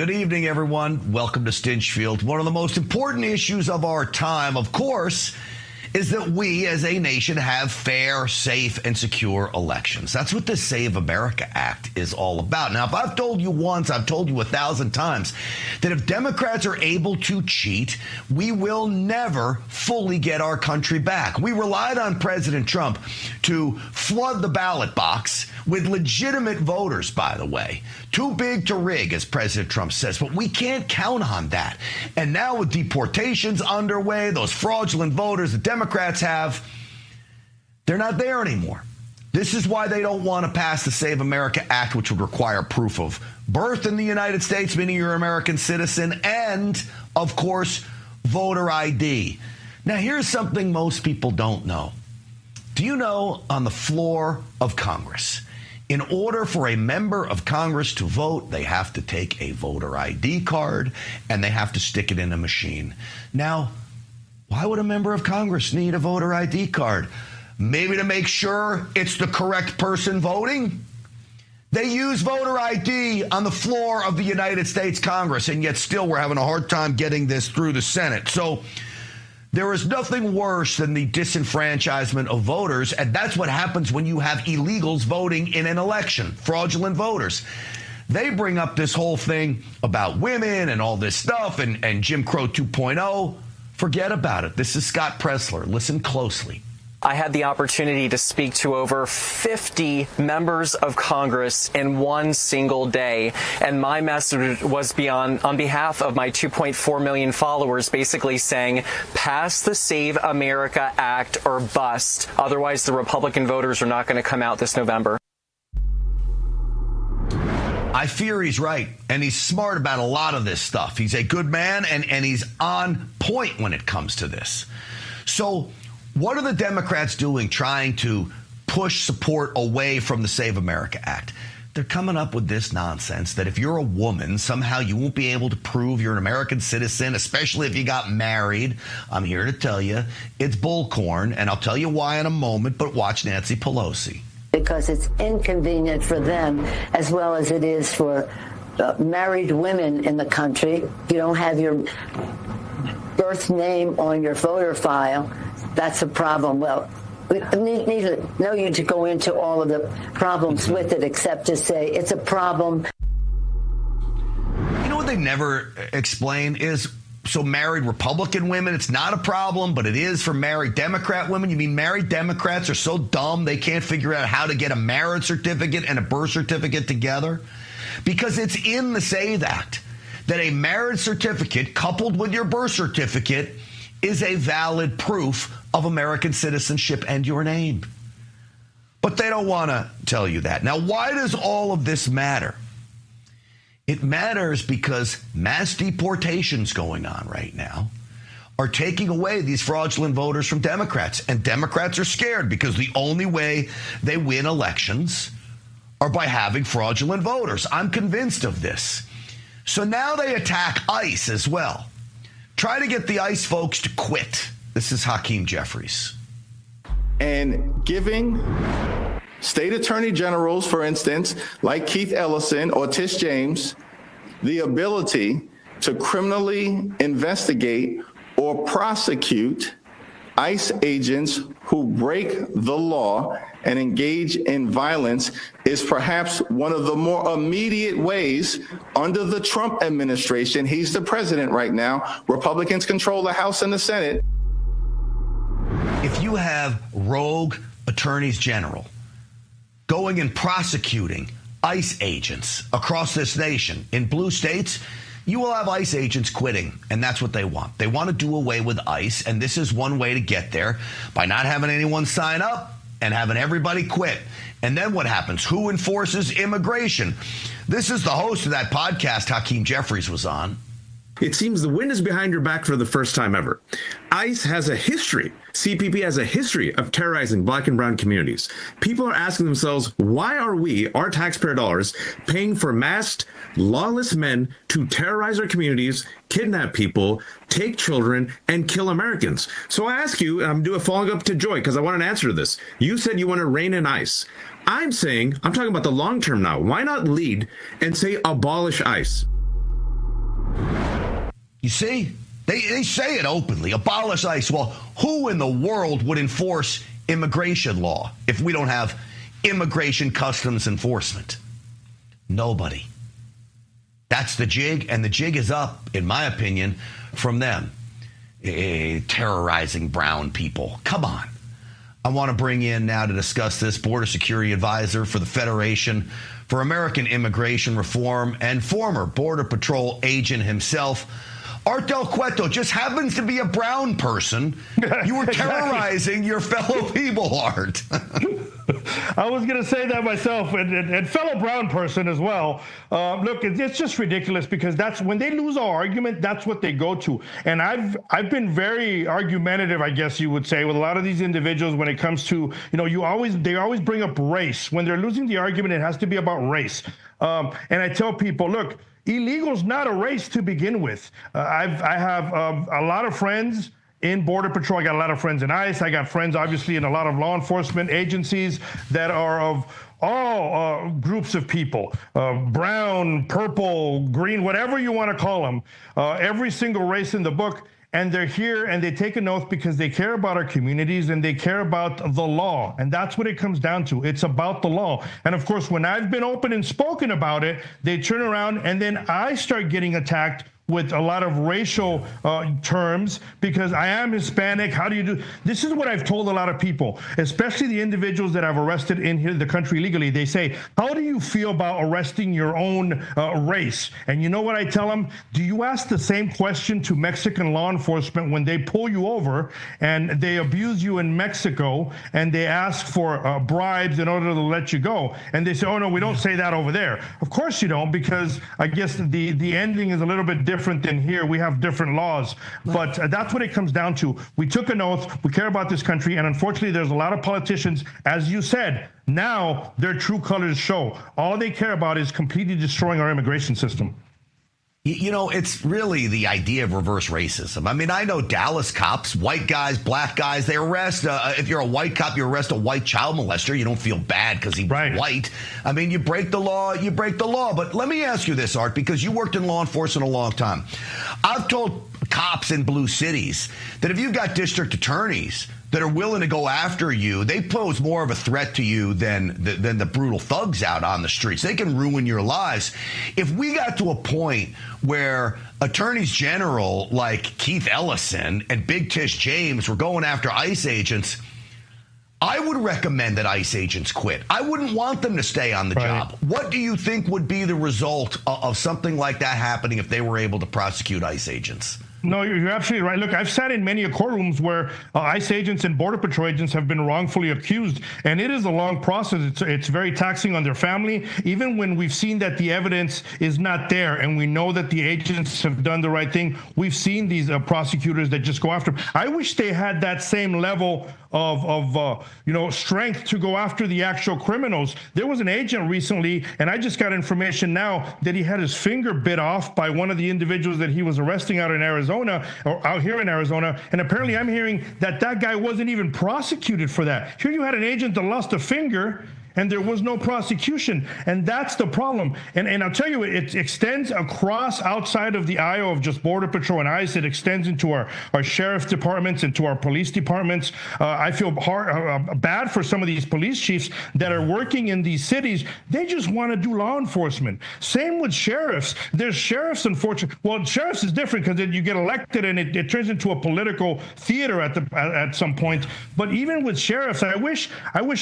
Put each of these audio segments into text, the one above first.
Good evening, everyone. Welcome to Stinchfield. One of the most important issues of our time, of course, is that we as a nation have fair, safe, and secure elections. That's what the Save America Act is all about. Now, if I've told you once, I've told you 1,000 times that if Democrats are able to cheat, we will never fully get our country back. We relied on President Trump to flood the ballot box with legitimate voters, by the way. Too big to rig, as President Trump says, but we can't count on that. And now with deportations underway, those fraudulent voters the Democrats have, they're not there anymore. This is why they don't want to pass the Save America Act, which would require proof of birth in the United States, meaning you're an American citizen, and, of course, voter ID. Now, here's something most people don't know. Do you know on the floor of Congress, in order for a member of Congress to vote, they have to take a voter ID card and they have to stick it in a machine. Now, why would a member of Congress need a voter ID card? Maybe to make sure it's the correct person voting? They use voter ID on the floor of the United States Congress, and yet still we're having a hard time getting this through the Senate. So there is nothing worse than the disenfranchisement of voters, and that's what happens when you have illegals voting in an election, fraudulent voters. They bring up this whole thing about women and all this stuff and Jim Crow 2.0. Forget about it. This is Scott Presler. Listen closely. I had the opportunity to speak to over 50 members of Congress in one single day, and my message was on behalf of my 2.4 million followers, basically saying, pass the Save America Act or bust. Otherwise, the Republican voters are not going to come out this November. I fear he's right, and he's smart about a lot of this stuff. He's a good man, and he's on point when it comes to this. So what are the Democrats doing trying to push support away from the Save America Act? They're coming up with this nonsense that if you're a woman, somehow you won't be able to prove you're an American citizen, especially if you got married. I'm here to tell you it's bullcorn, and I'll tell you why in a moment, but watch Nancy Pelosi. Because it's inconvenient for them as well as it is for married women in the country. If you don't have your birth name on your voter file, that's a problem. Well, we need no need to go into all of the problems with it, except to say it's a problem. You know what they never explain is, so married Republican women, it's not a problem, but it is for married Democrat women. You mean married Democrats are so dumb they can't figure out how to get a marriage certificate and a birth certificate together? Because it's in the Save Act that a marriage certificate coupled with your birth certificate is a valid proof of American citizenship and your name. But they don't want to tell you that. Now, why does all of this matter? It matters because mass deportations going on right now are taking away these fraudulent voters from Democrats. And Democrats are scared because the only way they win elections are by having fraudulent voters. I'm convinced of this. So now they attack ICE as well. Try to get the ICE folks to quit. This is Hakeem Jeffries. And giving state attorney generals, for instance, like Keith Ellison or Tish James, the ability to criminally investigate or prosecute ICE agents who break the law and engage in violence is perhaps one of the more immediate ways under the Trump administration. He's the president right now. Republicans control the House and the Senate. If you have rogue attorneys general going and prosecuting ICE agents across this nation in blue states, you will have ICE agents quitting, and that's what they want. They want to do away with ICE, and this is one way to get there, by not having anyone sign up and having everybody quit. And then what happens? Who enforces immigration? This is the host of that podcast Hakeem Jeffries was on. It seems the wind is behind your back for the first time ever. ICE has a history. CPP has a history of terrorizing black and brown communities. People are asking themselves, why are we, our taxpayer dollars, paying for masked, lawless men to terrorize our communities, kidnap people, take children, and kill Americans? So I ask you, and I'm doing a following up to Joy, because I want an answer to this. You said you want to rein in ICE. I'm saying, I'm talking about the long term now. Why not lead and say abolish ICE? You see, they say it openly, abolish ICE. Well, who in the world would enforce immigration law if we don't have immigration customs enforcement? Nobody. That's the jig, and the jig is up, in my opinion, from them. Terrorizing brown people. Come on. I want to bring in now to discuss this border security advisor for the Federation for American Immigration Reform and former Border Patrol agent himself, Art Del Cueto. Just happens to be a brown person. You were terrorizing your fellow people, Art. I was going to say that myself, and fellow brown person as well. Look, it's just ridiculous, because that's when they lose our argument, that's what they go to. And I've been very argumentative, I guess you would say, with a lot of these individuals when it comes to, they always bring up race. When they're losing the argument, it has to be about race. And I tell people, look, illegal's not a race to begin with. I have a lot of friends in Border Patrol. I got a lot of friends in ICE. I got friends, obviously, in a lot of law enforcement agencies that are of all groups of people, brown, purple, green, whatever you want to call them, every single race in the book. And they're here and they take an oath because they care about our communities and they care about the law. And that's what it comes down to. It's about the law. And of course, when I've been open and spoken about it, they turn around and then I start getting attacked with a lot of racial terms because I am Hispanic. How do you do? This is what I've told a lot of people, especially the individuals that I've arrested in here, the country legally. They say, how do you feel about arresting your own race? And you know what I tell them? Do you ask the same question to Mexican law enforcement when they pull you over and they abuse you in Mexico and they ask for bribes in order to let you go? And they say, oh, no, we don't say that over there. Of course you don't, because I guess the ending is a little bit different than here. We have different laws, but that's what it comes down to. We took an oath. We care about this country, and unfortunately, there's a lot of politicians, as you said, now their true colors show. All they care about is completely destroying our immigration system. You know, it's really the idea of reverse racism. I mean, I know Dallas cops, white guys, black guys, they arrest, if you're a white cop, you arrest a white child molester. You don't feel bad because he's white. I mean, you break the law, you break the law. But let me ask you this, Art, because you worked in law enforcement a long time. I've told cops in blue cities that if you've got district attorneys that are willing to go after you, they pose more of a threat to you than the brutal thugs out on the streets. They can ruin your lives. If we got to a point where attorneys general like Keith Ellison and Big Tish James were going after ICE agents, I would recommend that ICE agents quit. I wouldn't want them to stay on the job. What do you think would be the result of something like that happening if they were able to prosecute ICE agents? No, you're absolutely right. Look, I've sat in many courtrooms where ICE agents and Border Patrol agents have been wrongfully accused, and it is a long process. It's very taxing on their family, even when we've seen that the evidence is not there, and we know that the agents have done the right thing. We've seen these prosecutors that just go after them. I wish they had that same level of strength to go after the actual criminals. There was an agent recently, and I just got information now that he had his finger bit off by one of the individuals that he was arresting out in Arizona, or out here in Arizona, and apparently I'm hearing that guy wasn't even prosecuted for that. Here you had an agent that lost a finger, and there was no prosecution. And that's the problem. And I'll tell you, it extends across outside of the aisle of just Border Patrol and ICE. It extends into our sheriff departments, into our police departments. I feel bad for some of these police chiefs that are working in these cities. They just want to do law enforcement. Same with sheriffs. There's sheriffs, unfortunately. Well, sheriffs is different because you get elected and it turns into a political theater at some point. But even with sheriffs, I wish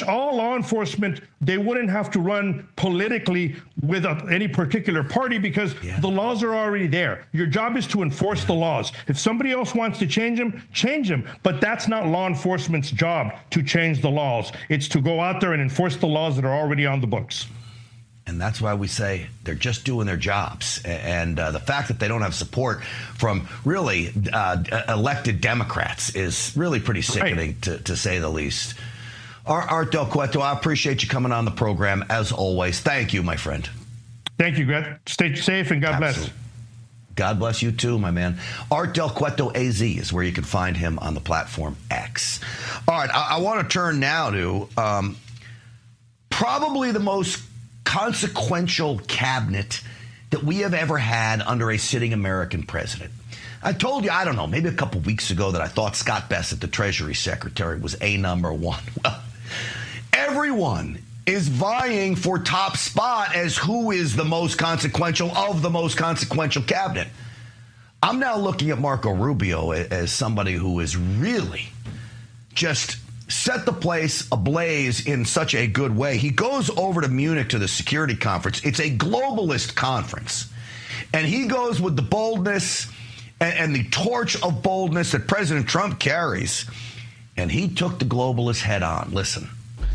all law enforcement, they wouldn't have to run politically with any particular party, because the laws are already there. Your job is to enforce the laws. If somebody else wants to change them, change them. But that's not law enforcement's job to change the laws. It's to go out there and enforce the laws that are already on the books. And that's why we say they're just doing their jobs. And the fact that they don't have support from really elected Democrats is really pretty sickening, to say the least. Art Del Cueto, I appreciate you coming on the program, as always. Thank you, my friend. Thank you, Greg. Stay safe and God bless. God bless you too, my man. Art Del Cueto AZ is where you can find him on the platform X. All right, I want to turn now to probably the most consequential cabinet that we have ever had under a sitting American president. I told you, I don't know, maybe a couple weeks ago that I thought Scott Bessent, the Treasury Secretary, was a number one. Well, everyone is vying for top spot as who is the most consequential of the most consequential cabinet. I'm now looking at Marco Rubio as somebody who is really just set the place ablaze in such a good way. He goes over to Munich to the security conference. It's a globalist conference. And he goes with the boldness and the torch of boldness that President Trump carries. And he took the globalists head on. Listen.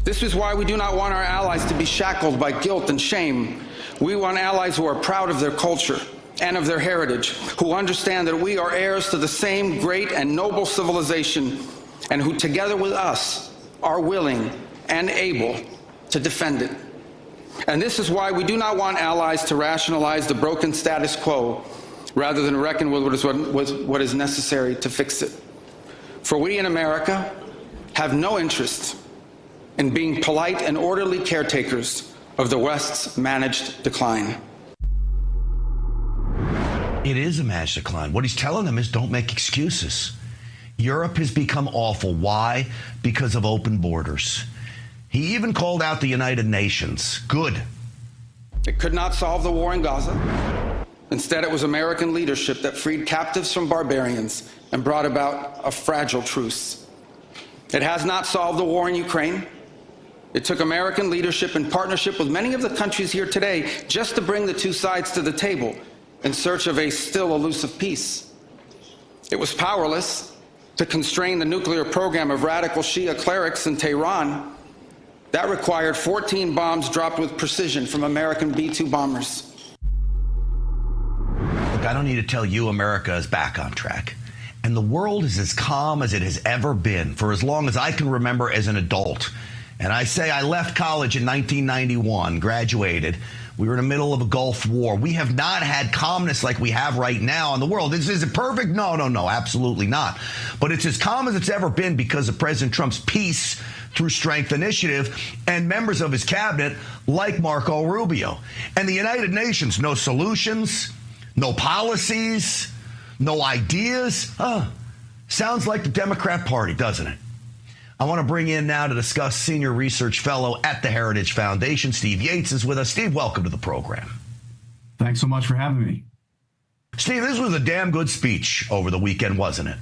This is why we do not want our allies to be shackled by guilt and shame. We want allies who are proud of their culture and of their heritage, who understand that we are heirs to the same great and noble civilization, and who together with us are willing and able to defend it. And this is why we do not want allies to rationalize the broken status quo rather than reckon with what is necessary to fix it. For we in America have no interest in being polite and orderly caretakers of the West's managed decline. It is a managed decline. What he's telling them is don't make excuses. Europe has become awful. Why? Because of open borders. He even called out the United Nations. Good. It could not solve the war in Gaza. Instead, it was American leadership that freed captives from barbarians and brought about a fragile truce. It has not solved the war in Ukraine. It took American leadership in partnership with many of the countries here today just to bring the two sides to the table in search of a still elusive peace. It was powerless to constrain the nuclear program of radical Shia clerics in Tehran. That required 14 bombs dropped with precision from American B-2 bombers. Look, I don't need to tell you America is back on track. And the world is as calm as it has ever been for as long as I can remember as an adult. And I say I left college in 1991, graduated. We were in the middle of a Gulf War. We have not had calmness like we have right now in the world. Is it perfect? No, absolutely not. But it's as calm as it's ever been because of President Trump's peace through strength initiative and members of his cabinet like Marco Rubio. And the United Nations, no solutions, no policies, no ideas. Sounds like the Democrat Party, doesn't it? I want to bring in now to discuss Senior Research Fellow at the Heritage Foundation. Steve Yates is with us. Steve, welcome to the program. Thanks so much for having me. Steve, this was a damn good speech over the weekend, wasn't it?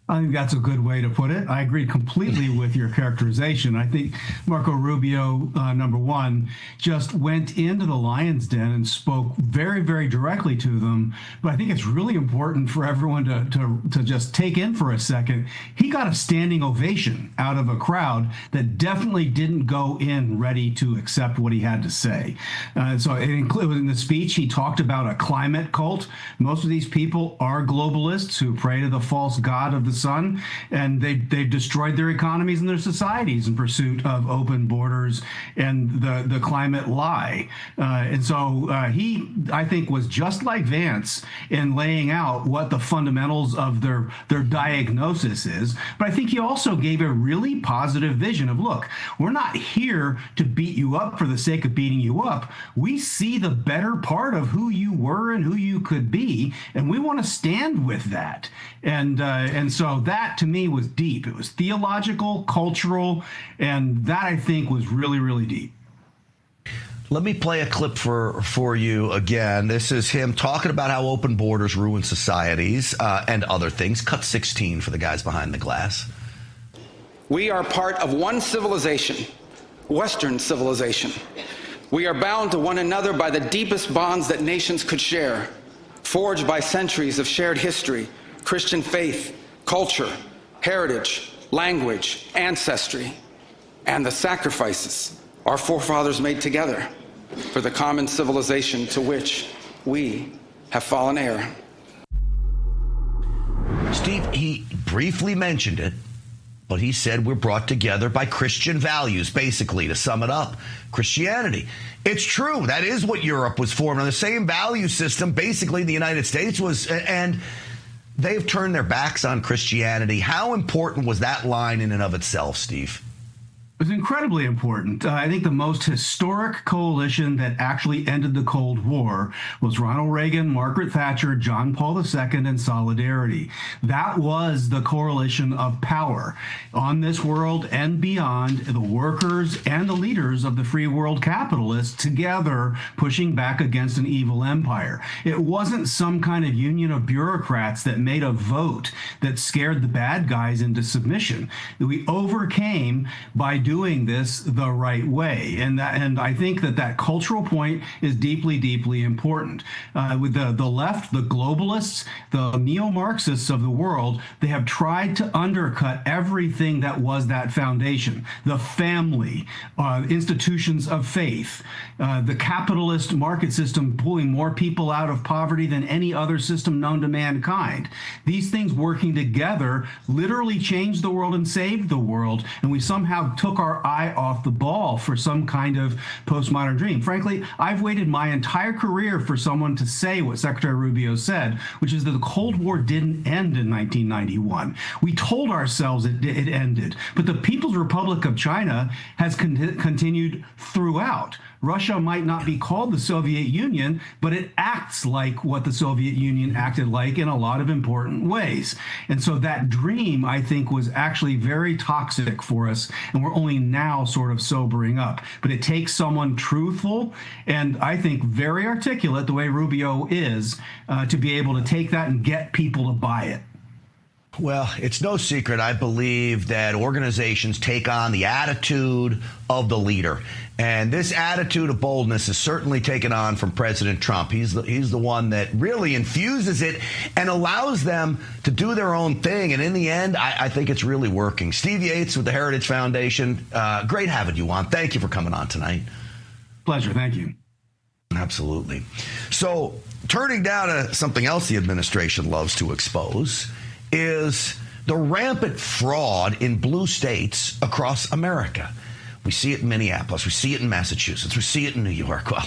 I think that's a good way to put it. I agree completely with your characterization. I think Marco Rubio, number one, just went into the lion's den and spoke very, very directly to them. But I think it's really important for everyone to just take in for a second. He got a standing ovation out of a crowd that definitely didn't go in ready to accept what he had to say. So it included in the speech, he talked about a climate cult. Most of these people are globalists who pray to the false god of the sun, and they've destroyed their economies and their societies in pursuit of open borders and the climate lie. And so he, I think, was just like Vance in laying out what the fundamentals of their diagnosis is. But I think he also gave a really positive vision of, look, we're not here to beat you up for the sake of beating you up. We see the better part of who you were and who you could be, and we want to stand with that. And so that to me was deep. It was theological, cultural, and that I think was really, really deep. Let me play a clip for you again. This is him talking about how open borders ruin societies and other things. Cut 16 for the guys behind the glass. We are part of one civilization, Western civilization. We are bound to one another by the deepest bonds that nations could share, forged by centuries of shared history, Christian faith, culture, heritage, language, ancestry, and the sacrifices our forefathers made together for the common civilization to which we have fallen heir. Steve, he briefly mentioned it, but he said we're brought together by Christian values, basically, to sum it up. Christianity. It's true. That is what Europe was formed on, the same value system, basically, the United States was, and they've turned their backs on Christianity. How important was that line in and of itself, Steve? was incredibly important. I think the most historic coalition that actually ended the Cold War was Ronald Reagan, Margaret Thatcher, John Paul II, and Solidarity. That was the coalition of power on this world and beyond, the workers and the leaders of the free world capitalists together pushing back against an evil empire. It wasn't some kind of union of bureaucrats that made a vote that scared the bad guys into submission. We overcame by doing this the right way. And I think that cultural point is deeply, deeply important. With the left, the globalists, the neo-Marxists of the world, they have tried to undercut everything that was that foundation. The family, institutions of faith, the capitalist market system pulling more people out of poverty than any other system known to mankind. These things working together literally changed the world and saved the world, and we somehow took our eye off the ball for some kind of postmodern dream. Frankly, I've waited my entire career for someone to say what Secretary Rubio said, which is that the Cold War didn't end in 1991. We told ourselves it ended, but the People's Republic of China has continued throughout. Russia might not be called the Soviet Union, but it acts like what the Soviet Union acted like in a lot of important ways. And so that dream, I think, was actually very toxic for us, and we're only now sort of sobering up. But it takes someone truthful and I think very articulate, the way Rubio is, to be able to take that and get people to buy it. Well, it's no secret, I believe, that organizations take on the attitude of the leader. And this attitude of boldness is certainly taken on from President Trump. He's the one that really infuses it and allows them to do their own thing. And in the end, I think it's really working. Steve Yates with the Heritage Foundation, great having you on. Thank you for coming on tonight. Pleasure. Thank you. Absolutely. So turning down to something else the administration loves to expose is the rampant fraud in blue states across America. We see it in Minneapolis. We see it in Massachusetts. We see it in New York. Well,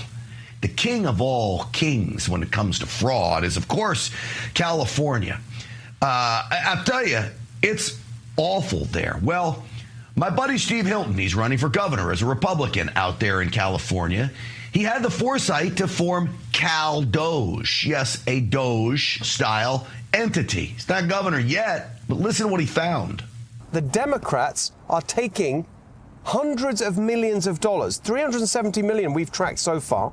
the king of all kings when it comes to fraud is, of course, California. I'll tell you, it's awful there. Well, my buddy Steve Hilton, he's running for governor as a Republican out there in California. He had the foresight to form Cal Doge. Yes, a Doge-style entity. He's not governor yet, but listen to what he found. The Democrats are taking hundreds of millions of dollars, 370 million we've tracked so far,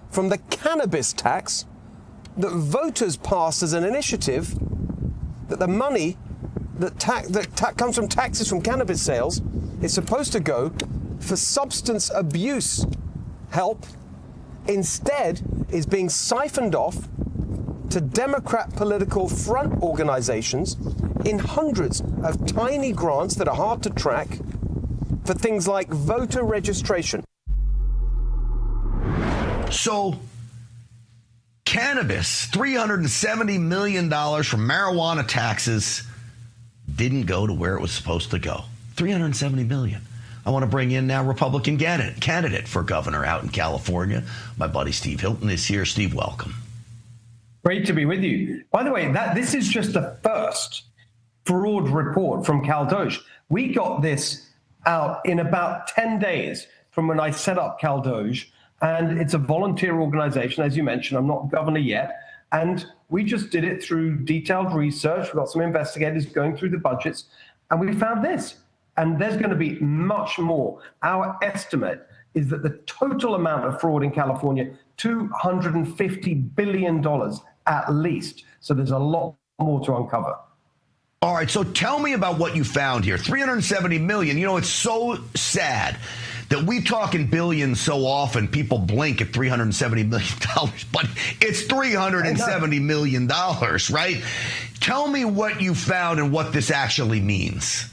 from the cannabis tax that voters passed as an initiative, that the money that comes from taxes from cannabis sales is supposed to go for substance abuse help, instead is being siphoned off to Democrat political front organizations in hundreds of tiny grants that are hard to track for things like voter registration. So, cannabis, $370 million from marijuana taxes didn't go to where it was supposed to go. $370 million. I want to bring in now Republican candidate for governor out in California. My buddy Steve Hilton is here. Steve, welcome. Great to be with you. By the way, this is just the first fraud report from Cal Doge. We got this out in about 10 days from when I set up Cal Doge, and it's a volunteer organization, as you mentioned. I'm not governor yet, and we just did it through detailed research. We've got some investigators going through the budgets, and we found this. And there's going to be much more. Our estimate is that the total amount of fraud in California, $250 billion at least. So there's a lot more to uncover. All right, so tell me about what you found here. $370 million. You know, it's so sad that we talk in billions so often, people blink at $370 million, but it's $370 million, right? Tell me what you found and what this actually means.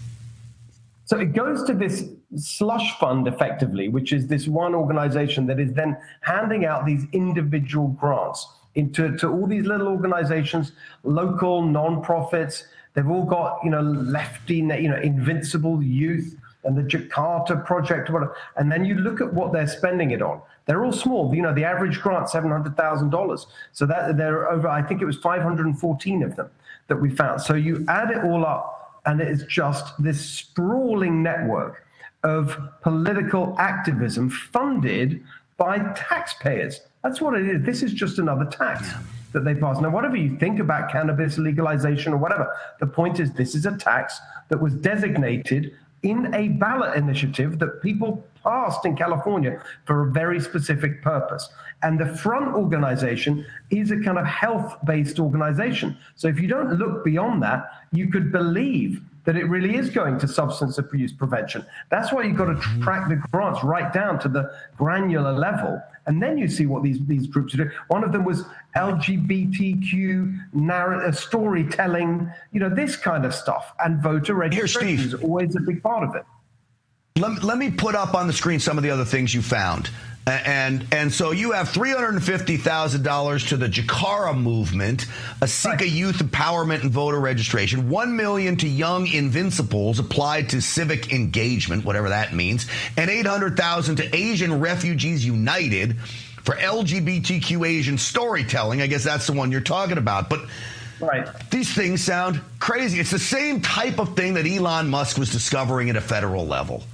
So it goes to this slush fund, effectively, which is this one organization that is then handing out these individual grants to all these little organizations, local nonprofits. They've all got, lefty, Invincible Youth and the Jakarta Project, or whatever. And then you look at what they're spending it on. They're all small. The average grant, $700,000. So that they're over, I think it was 514 of them that we found. So you add it all up, and it's just this sprawling network of political activism funded by taxpayers. That's what it is. This is just another tax that they pass. Now, whatever you think about cannabis legalization or whatever, the point is this is a tax that was designated in a ballot initiative that people passed in California for a very specific purpose. And the Front organization is a kind of health-based organization. So if you don't look beyond that, you could believe that it really is going to substance abuse prevention. That's why you've got to track the grants right down to the granular level. And then you see what these groups are doing. One of them was LGBTQ storytelling, this kind of stuff. And voter registration is always a big part of it. Let me put up on the screen some of the other things you found. And so you have $350,000 to the Jakara movement, a Sikha youth empowerment and voter registration, $1 million to Young Invincibles applied to civic engagement, whatever that means, and $800,000 to Asian Refugees United for LGBTQ Asian storytelling. I guess that's the one you're talking about. But these things sound crazy. It's the same type of thing that Elon Musk was discovering at a federal level.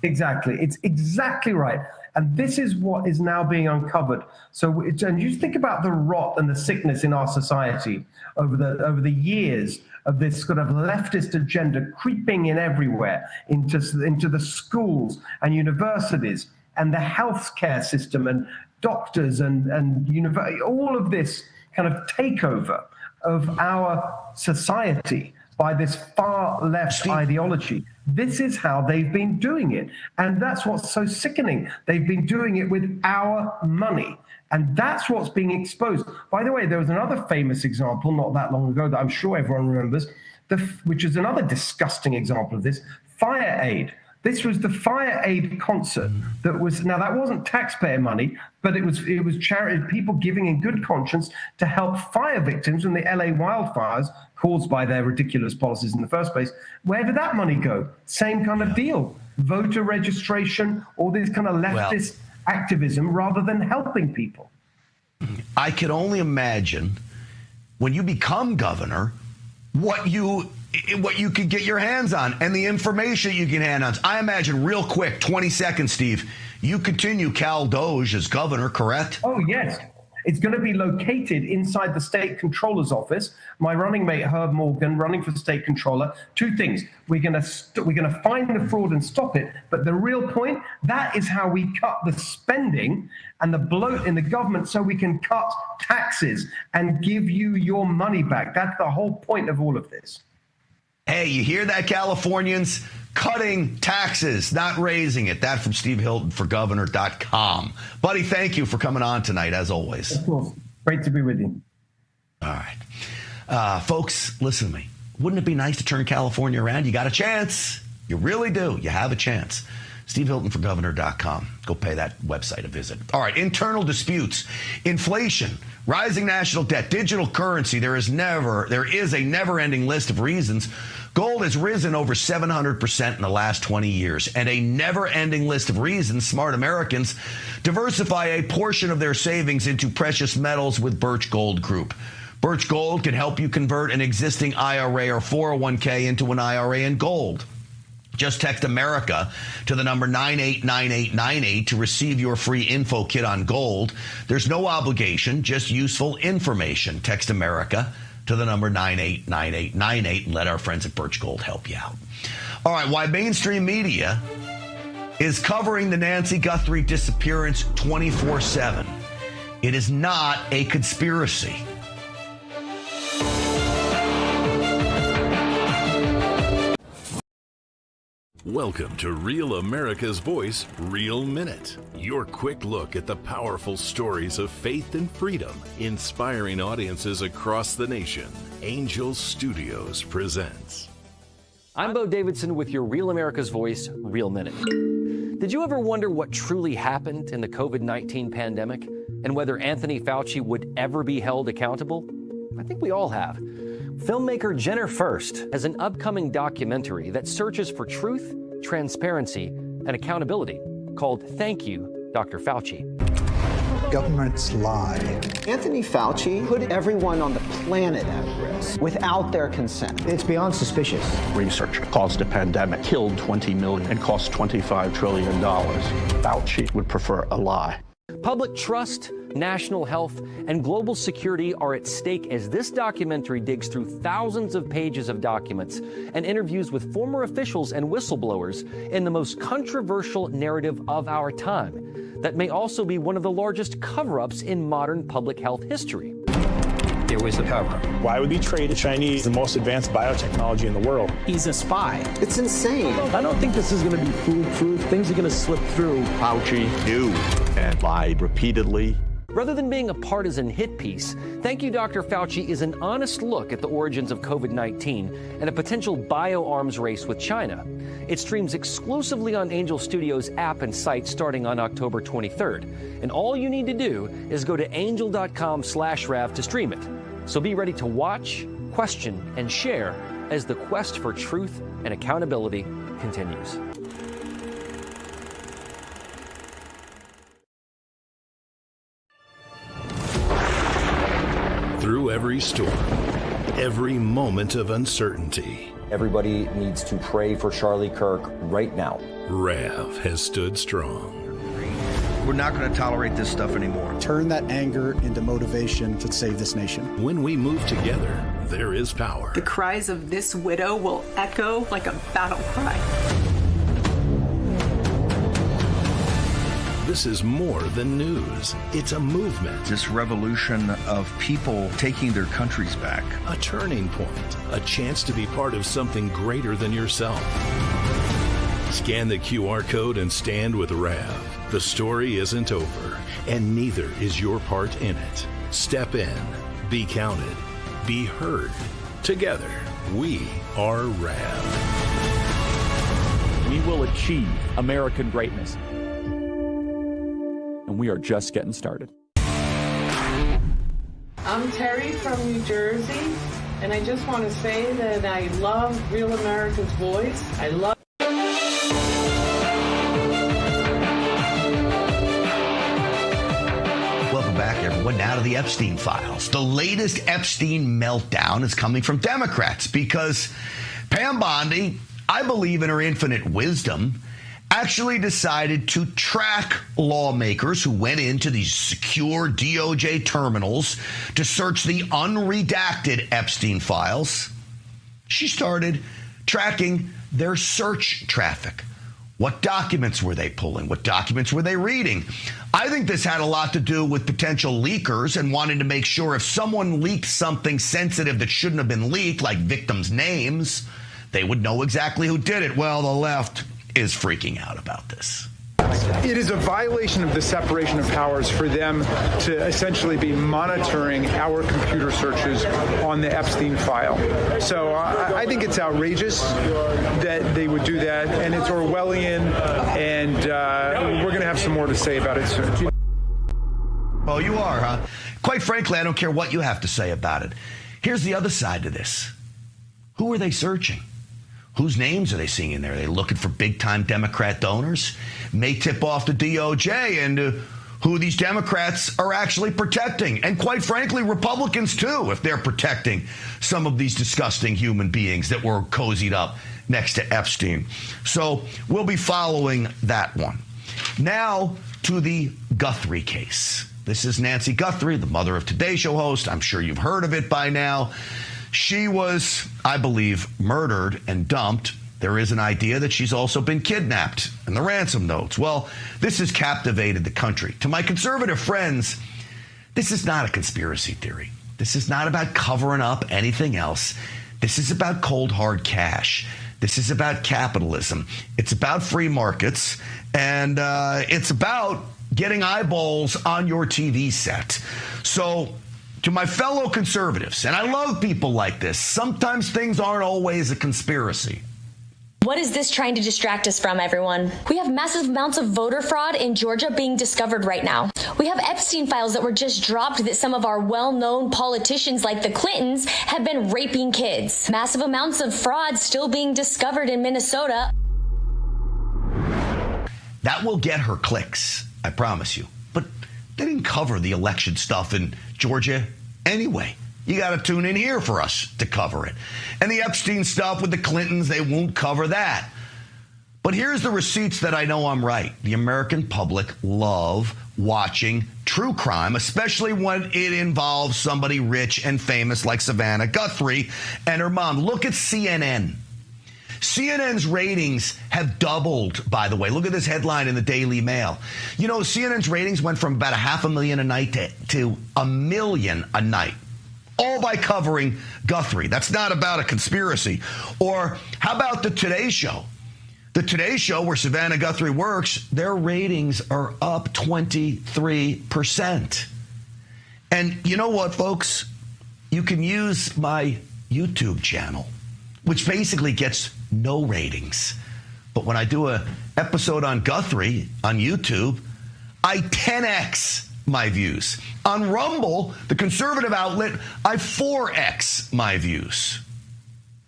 Exactly. It's exactly right. And this is what is now being uncovered. So, and you think about the rot and the sickness in our society over the years of this sort of leftist agenda creeping in everywhere into the schools and universities and the healthcare system and doctors and all of this kind of takeover of our society by this far left ideology. This is how they've been doing it. And that's what's so sickening. They've been doing it with our money. And that's what's being exposed. By the way, there was another famous example not that long ago that I'm sure everyone remembers, which is another disgusting example of this, Fire Aid. This was the Fire Aid concert that wasn't taxpayer money, but it was charity, people giving in good conscience to help fire victims in the LA wildfires caused by their ridiculous policies in the first place. Where did that money go? Same kind of deal. Voter registration, all this kind of leftist activism rather than helping people. I can only imagine when you become governor, what you could get your hands on and the information you can hand on. I imagine real quick, 20 seconds, Steve, you continue Cal Doge as governor, correct? Oh, yes. It's going to be located inside the state controller's office. My running mate, Herb Morgan, running for state controller. Two things. We're going to find the fraud and stop it. But the real point, that is how we cut the spending and the bloat in the government so we can cut taxes and give you your money back. That's the whole point of all of this. Hey, you hear that, Californians? Cutting taxes, not raising it. That from Steve Hilton for governor.com. Buddy, thank you for coming on tonight, as always. Of course. Great to be with you. All right. Folks, listen to me. Wouldn't it be nice to turn California around? You got a chance. You really do. You have a chance. Steve Hilton for governor.com. Go pay that website a visit. All right. Internal disputes, inflation, rising national debt, digital currency. There is a never-ending list of reasons. Gold has risen over 700% in the last 20 years, and a never-ending list of reasons smart Americans diversify a portion of their savings into precious metals with Birch Gold Group. Birch Gold can help you convert an existing IRA or 401k into an IRA in gold. Just text America to the number 989898 to receive your free info kit on gold. There's no obligation, just useful information. Text America to the number 989898 and let our friends at Birch Gold help you out. All right, why mainstream media is covering the Nancy Guthrie disappearance 24/7. It is not a conspiracy. Welcome to Real America's Voice, Real Minute. Your quick look at the powerful stories of faith and freedom, inspiring audiences across the nation. Angel Studios presents. I'm Bo Davidson with your Real America's Voice, Real Minute. Did you ever wonder what truly happened in the COVID-19 pandemic and whether Anthony Fauci would ever be held accountable? I think we all have. Filmmaker Jenner First has an upcoming documentary that searches for truth, transparency, and accountability called Thank You, Dr. Fauci. Governments lie. Anthony Fauci put everyone on the planet at risk. office without their consent. It's beyond suspicious. Research caused a pandemic, killed 20 million, and cost $25 trillion. Fauci would prefer a lie. Public trust, national health, and global security are at stake as this documentary digs through thousands of pages of documents and interviews with former officials and whistleblowers in the most controversial narrative of our time that may also be one of the largest cover-ups in modern public health history. There was a cover-up. Why would he trade the Chinese the most advanced biotechnology in the world? He's a spy. It's insane. I don't think this is going to be foolproof. Things are going to slip through. Fauci knew and lied repeatedly. Rather than being a partisan hit piece, Thank You, Dr. Fauci is an honest look at the origins of COVID-19 and a potential bioarms race with China. It streams exclusively on Angel Studios app and site starting on October 23rd. And all you need to do is go to angel.com/Rav to stream it. So be ready to watch, question, and share as the quest for truth and accountability continues. Through every storm, every moment of uncertainty, everybody needs to pray for Charlie Kirk right now. Rav has stood strong. We're not going to tolerate this stuff anymore. Turn that anger into motivation to save this nation. When we move together, there is power. The cries of this widow will echo like a battle cry. This is more than news. It's a movement. This revolution of people taking their countries back. A turning point. A chance to be part of something greater than yourself. Scan the QR code and stand with Rav. The story isn't over, and neither is your part in it. Step in, be counted, be heard. Together, we are Rav. We will achieve American greatness. And we are just getting started. I'm Terry from New Jersey, and I just want to say that I love Real America's Voice. I love Welcome back, everyone. Now to the Epstein files. The latest Epstein meltdown is coming from Democrats because Pam Bondi, I believe in her infinite wisdom, actually decided to track lawmakers who went into these secure DOJ terminals to search the unredacted Epstein files. She started tracking their search traffic. What documents were they pulling? What documents were they reading? I think this had a lot to do with potential leakers and wanting to make sure if someone leaked something sensitive that shouldn't have been leaked, like victims' names, they would know exactly who did it. Well, the left is freaking out about this. It is a violation of the separation of powers for them to essentially be monitoring our computer searches on the Epstein file. So I think it's outrageous that they would do that, and it's Orwellian, and we're going to have some more to say about it soon. Oh, you are, huh? Quite frankly, I don't care what you have to say about it. Here's the other side to this. Who are they searching? Whose names are they seeing in there? Are they looking for big-time Democrat donors? May tip off the DOJ and who these Democrats are actually protecting. And quite frankly, Republicans, too, if they're protecting some of these disgusting human beings that were cozied up next to Epstein. So we'll be following that one. Now to the Guthrie case. This is Nancy Guthrie, the mother of Today Show host. I'm sure you've heard of it by now. She was, I believe, murdered and dumped. There is an idea that she's also been kidnapped and the ransom notes. Well, this has captivated the country. To my conservative friends, this is not a conspiracy theory. This is not about covering up anything else. This is about cold, hard cash. This is about capitalism. It's about free markets. And it's about getting eyeballs on your TV set. So to my fellow conservatives, and I love people like this, sometimes things aren't always a conspiracy. What is this trying to distract us from, everyone? We have massive amounts of voter fraud in Georgia being discovered right now. We have Epstein files that were just dropped that some of our well-known politicians like the Clintons have been raping kids. Massive amounts of fraud still being discovered in Minnesota. That will get her clicks, I promise you. But they didn't cover the election stuff in Georgia anyway. You got to tune in here for us to cover it. And the Epstein stuff with the Clintons, they won't cover that. But here's the receipts that I know I'm right. The American public love watching true crime, especially when it involves somebody rich and famous like Savannah Guthrie and her mom. Look at CNN. CNN's ratings have doubled, by the way. Look at this headline in the Daily Mail. You know, CNN's ratings went from about 500,000 a night to 1 million a night, all by covering Guthrie. That's not about a conspiracy. Or how about the Today Show? The Today Show, where Savannah Guthrie works, their ratings are up 23%. And you know what, folks? You can use my YouTube channel, which basically gets no ratings. But when I do an episode on Guthrie on YouTube, I 10x my views. On Rumble, the conservative outlet, I 4x my views.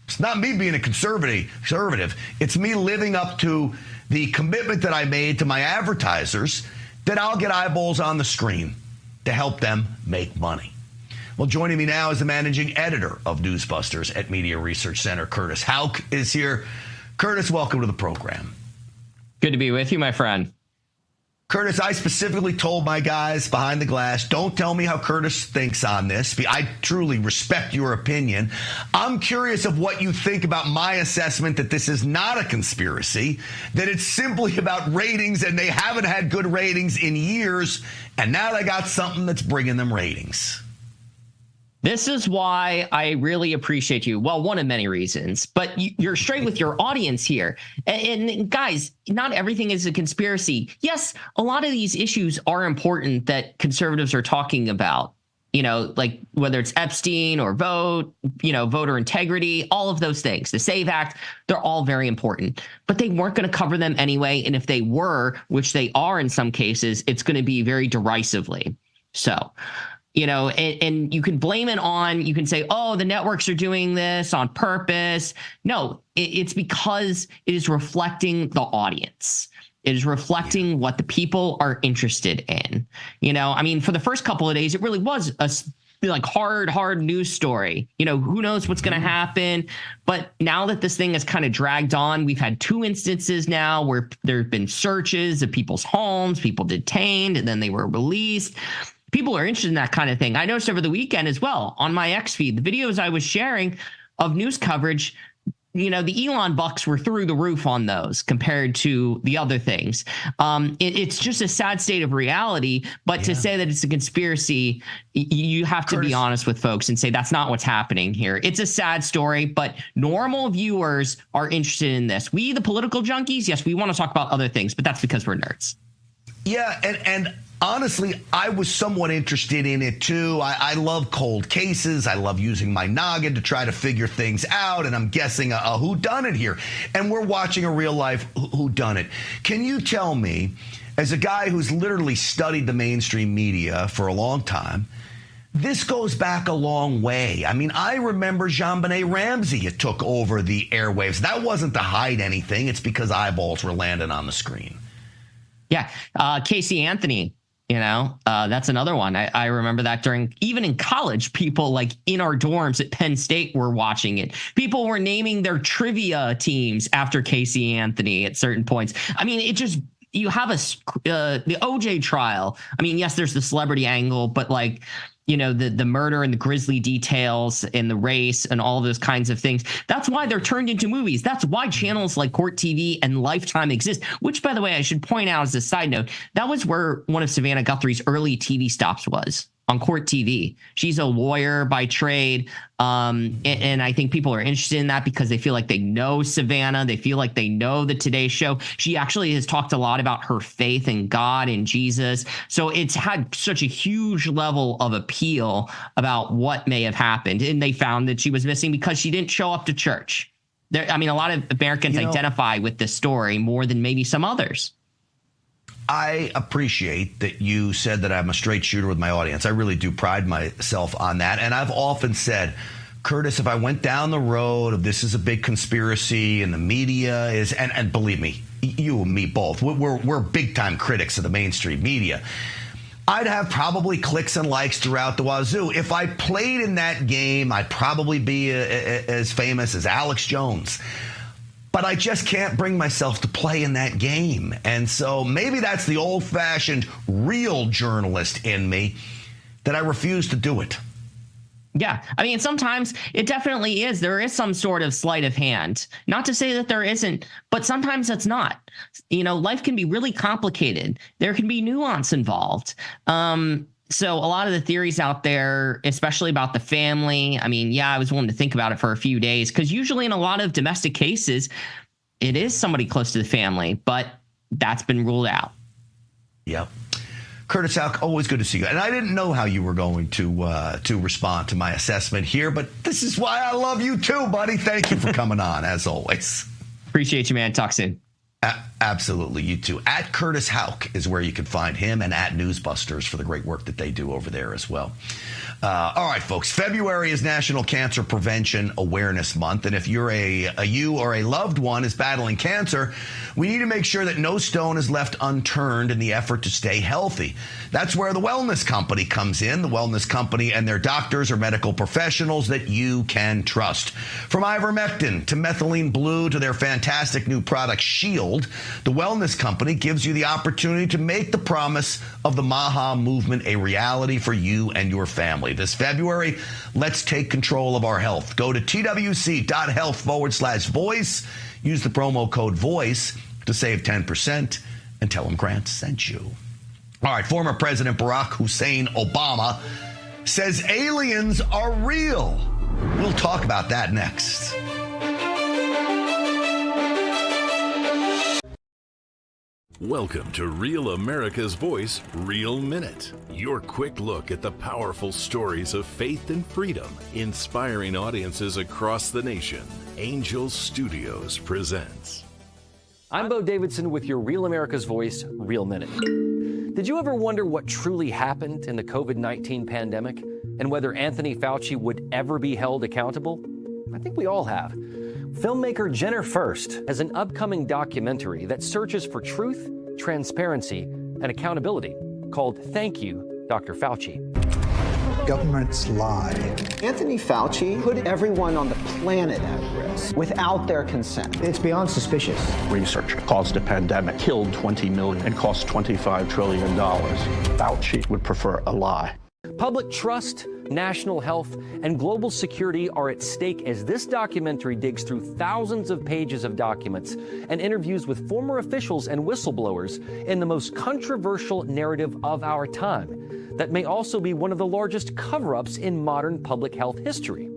It's not me being a conservative. It's me living up to the commitment that I made to my advertisers that I'll get eyeballs on the screen to help them make money. Well, joining me now is the managing editor of Newsbusters at Media Research Center, Curtis Houck, is here. Curtis, welcome to the program. Good to be with you, my friend. Curtis, I specifically told my guys behind the glass, don't tell me how Curtis thinks on this. I truly respect your opinion. I'm curious of what you think about my assessment that this is not a conspiracy, that it's simply about ratings, and they haven't had good ratings in years, and now they got something that's bringing them ratings. This is why I really appreciate you. Well, one of many reasons, but you're straight with your audience here. And guys, not everything is a conspiracy. Yes, a lot of these issues are important that conservatives are talking about, you know, like whether it's Epstein or voter integrity, all of those things, the SAVE Act, they're all very important, but they weren't going to cover them anyway. And if they were, which they are in some cases, it's going to be very derisively. So, you know, and you can blame it on, you can say, oh, the networks are doing this on purpose. No, it's because it is reflecting the audience. It is reflecting what the people are interested in. You know, I mean, for the first couple of days, it really was a hard news story. You know, who knows what's going to happen. But now that this thing has kind of dragged on, we've had 2 instances now where there have been searches of people's homes, people detained, and then they were released. People are interested in that kind of thing. I noticed over the weekend as well on my X feed, the videos I was sharing of news coverage, you know, the Elon bucks were through the roof on those compared to the other things. It's just a sad state of reality. But to say that it's a conspiracy, you have to be honest with folks and say that's not what's happening here. It's a sad story, but normal viewers are interested in this. We, the political junkies, yes, we want to talk about other things, but that's because we're nerds. Yeah, and honestly, I was somewhat interested in it, too. I love cold cases. I love using my noggin to try to figure things out, and I'm guessing a whodunit here. And we're watching a real-life whodunit. Can you tell me, as a guy who's literally studied the mainstream media for a long time, this goes back a long way. I mean, I remember JonBenet Ramsey took over the airwaves. That wasn't to hide anything. It's because eyeballs were landing on the screen. Yeah, Casey Anthony, you know, that's another one. I remember that even in college, people like in our dorms at Penn State were watching it. People were naming their trivia teams after Casey Anthony at certain points. I mean, you have the OJ trial. I mean, yes, there's the celebrity angle, but like, you know, the murder and the grisly details and the race and all those kinds of things. That's why they're turned into movies. That's why channels like Court TV and Lifetime exist, which, by the way, I should point out as a side note, that was where one of Savannah Guthrie's early TV stops was. On Court TV. She's a lawyer by trade. And I think people are interested in that because they feel like they know Savannah. They feel like they know the Today Show. She actually has talked a lot about her faith in God and Jesus. So it's had such a huge level of appeal about what may have happened. And they found that she was missing because she didn't show up to church. A lot of Americans identify with this story more than maybe some others. I appreciate that you said that I'm a straight shooter with my audience. I really do pride myself on that. And I've often said, Curtis, if I went down the road of this is a big conspiracy and the media is, and believe me, you and me both, we're big time critics of the mainstream media. I'd have probably clicks and likes throughout the wazoo. If I played in that game, I'd probably be as famous as Alex Jones. But I just can't bring myself to play in that game. And so maybe that's the old-fashioned real journalist in me that I refuse to do it. Yeah, I mean, sometimes it definitely is. There is some sort of sleight of hand. Not to say that there isn't, but sometimes it's not. You know, life can be really complicated. There can be nuance involved. So a lot of the theories out there, especially about the family, I mean, yeah, I was willing to think about it for a few days because usually in a lot of domestic cases, it is somebody close to the family, but that's been ruled out. Yep. Curtis Houck, always good to see you. And I didn't know how you were going to respond to my assessment here, but this is why I love you too, buddy. Thank you for coming on, as always. Appreciate you, man. Talk soon. Absolutely, you too. At Curtis Houck is where you can find him, and at Newsbusters for the great work that they do over there as well. All right, folks. February is National Cancer Prevention Awareness Month, and if you're you or a loved one is battling cancer, we need to make sure that no stone is left unturned in the effort to stay healthy. That's where the Wellness Company comes in. The Wellness Company and their doctors are medical professionals that you can trust. From ivermectin to methylene blue to their fantastic new product Shield, the Wellness Company gives you the opportunity to make the promise of the Maha movement a reality for you and your family. This February, let's take control of our health. Go to twc.health/voice. Use the promo code VOICE to save 10% and tell them Grant sent you. All right, former President Barack Hussein Obama says aliens are real. We'll talk about that next. Welcome to Real America's Voice, Real Minute. Your quick look at the powerful stories of faith and freedom, inspiring audiences across the nation. Angel Studios presents. I'm Bo Davidson with your Real America's Voice, Real Minute. Did you ever wonder what truly happened in the COVID-19 pandemic and whether Anthony Fauci would ever be held accountable? I think we all have. Filmmaker Jenner First has an upcoming documentary that searches for truth, transparency, and accountability called Thank You, Dr. Fauci. Governments lie. Anthony Fauci put everyone on the planet at risk without their consent. It's beyond suspicious. Research caused a pandemic, killed 20 million, and cost $25 trillion. Fauci would prefer a lie. Public trust, national health, and global security are at stake as this documentary digs through thousands of pages of documents and interviews with former officials and whistleblowers in the most controversial narrative of our time that may also be one of the largest cover-ups in modern public health history.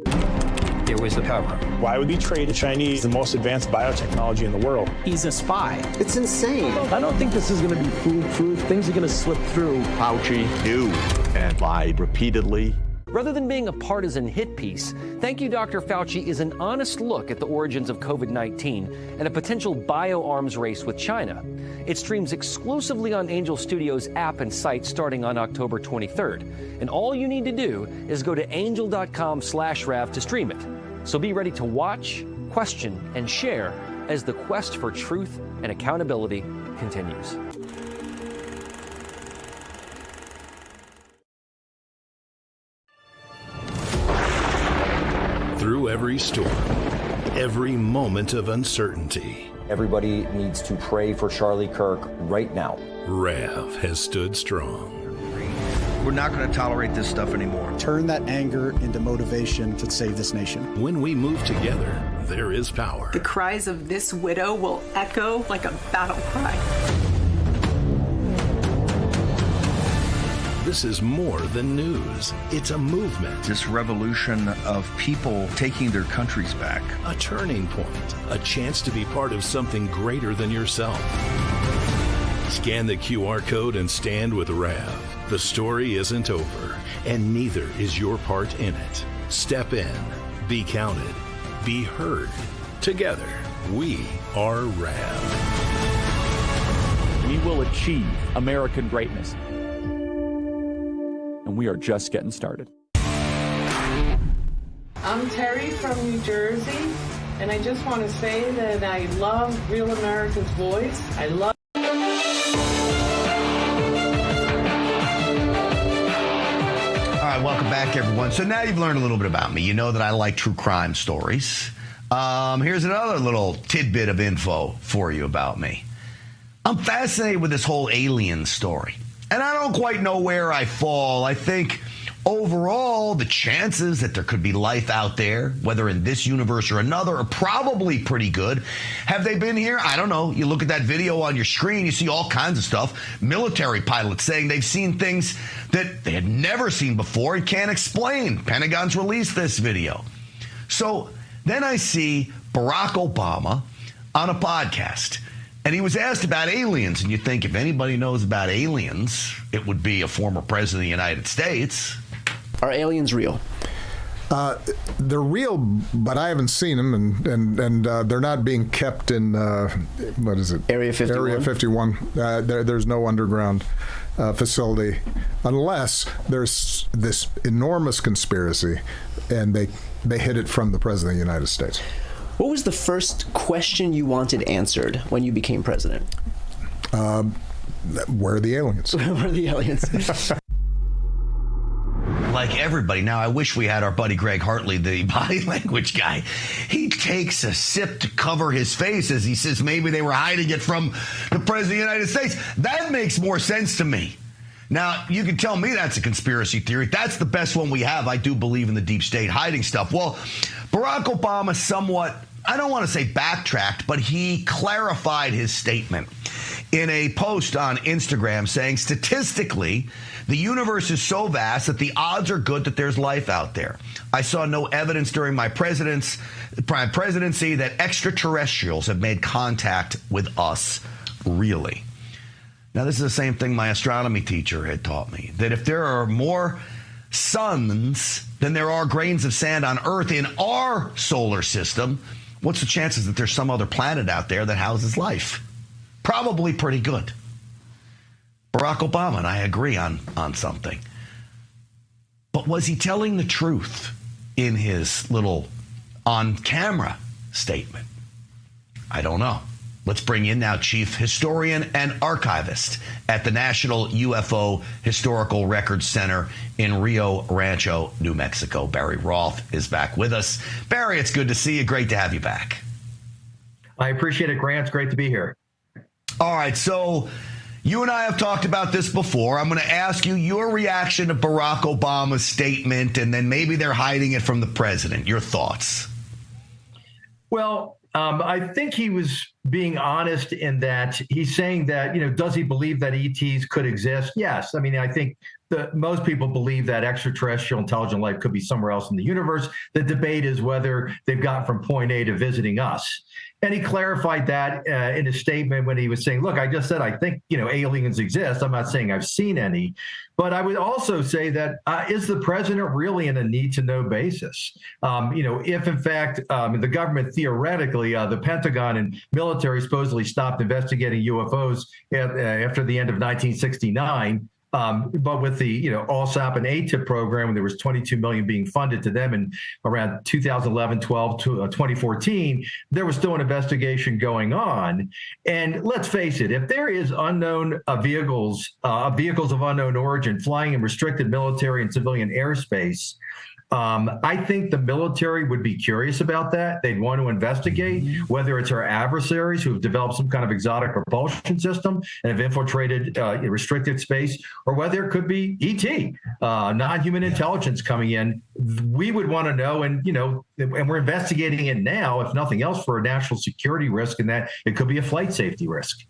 There was a cover-up. Why would we trade the Chinese the most advanced biotechnology in the world? He's a spy. It's insane. I don't think this is going to be foolproof. Things are going to slip through. Fauci knew and lied repeatedly. Rather than being a partisan hit piece, Thank You, Dr. Fauci is an honest look at the origins of COVID-19 and a potential bioarms race with China. It streams exclusively on Angel Studios app and site starting on October 23rd. And all you need to do is go to angel.com/Rav to stream it. So be ready to watch, question, and share as the quest for truth and accountability continues. Through every storm, every moment of uncertainty, everybody needs to pray for Charlie Kirk right now. Rav has stood strong. We're not going to tolerate this stuff anymore. Turn that anger into motivation to save this nation. When we move together, there is power. The cries of this widow will echo like a battle cry. This is more than news. It's a movement. This revolution of people taking their countries back. A turning point. A chance to be part of something greater than yourself. Scan the QR code and stand with Rav. The story isn't over, and neither is your part in it. Step in, be counted, be heard. Together, we are Rav. We will achieve American greatness. And we are just getting started. I'm Terry from New Jersey, and I just want to say that I love Real America's Voice. I love back, everyone. So now you've learned a little bit about me. You know that I like true crime stories. Here's another little tidbit of info for you about me. I'm fascinated with this whole alien story. And I don't quite know where I fall. I think overall, the chances that there could be life out there, whether in this universe or another, are probably pretty good. Have they been here? I don't know. You look at that video on your screen, you see all kinds of stuff. Military pilots saying they've seen things that they had never seen before and can't explain. Pentagon's released this video. So then I see Barack Obama on a podcast. And he was asked about aliens, and you think if anybody knows about aliens, it would be a former president of the United States. Are aliens real? They're real, but I haven't seen them, and they're not being kept in, what is it? Area 51? Area 51. There's no underground facility, unless there's this enormous conspiracy, and they hid it from the President of the United States. What was the first question you wanted answered when you became president? Where are the aliens? Where are the aliens? Like everybody. Now, I wish we had our buddy Greg Hartley, the body language guy. He takes a sip to cover his face as he says maybe they were hiding it from the President of the United States. That makes more sense to me. Now, you can tell me that's a conspiracy theory. That's the best one we have. I do believe in the deep state hiding stuff. Well, Barack Obama somewhat, I don't want to say backtracked, but he clarified his statement in a post on Instagram saying, statistically, the universe is so vast that the odds are good that there's life out there. I saw no evidence during my presidency that extraterrestrials have made contact with us, really. Now, this is the same thing my astronomy teacher had taught me, that if there are more suns than there are grains of sand on Earth in our solar system, what's the chances that there's some other planet out there that houses life? Probably pretty good. Barack Obama and I agree on something. But was he telling the truth in his little on-camera statement? I don't know. Let's bring in now Chief Historian and Archivist at the National UFO Historical Records Center in Rio Rancho, New Mexico. Barry Roth is back with us. Barry, it's good to see you. Great to have you back. I appreciate it, Grant. It's great to be here. All right, so you and I have talked about this before. I'm going to ask you your reaction to Barack Obama's statement, and then maybe they're hiding it from the president. Your thoughts? Well, I think he was being honest in that he's saying that, does he believe that ETs could exist? Yes. I mean, I think most people believe that extraterrestrial intelligent life could be somewhere else in the universe. The debate is whether they've gotten from point A to visiting us. And he clarified that in a statement when he was saying, look, I just said, I think, aliens exist. I'm not saying I've seen any. But I would also say that is the president really in a need-to-know basis? If, in fact, the government theoretically, the Pentagon and military supposedly stopped investigating UFOs after the end of 1969, but with the ALSAP and ATIP program, there was $22 million being funded to them in around 2011, 12 to 2014. There was still an investigation going on, and let's face it: if there is unknown vehicles of unknown origin flying in restricted military and civilian airspace, I think the military would be curious about that. They'd want to investigate whether it's our adversaries who have developed some kind of exotic propulsion system and have infiltrated restricted space, or whether it could be ET, non-human intelligence coming in. We would want to know, and we're investigating it now, if nothing else, for a national security risk, and that it could be a flight safety risk.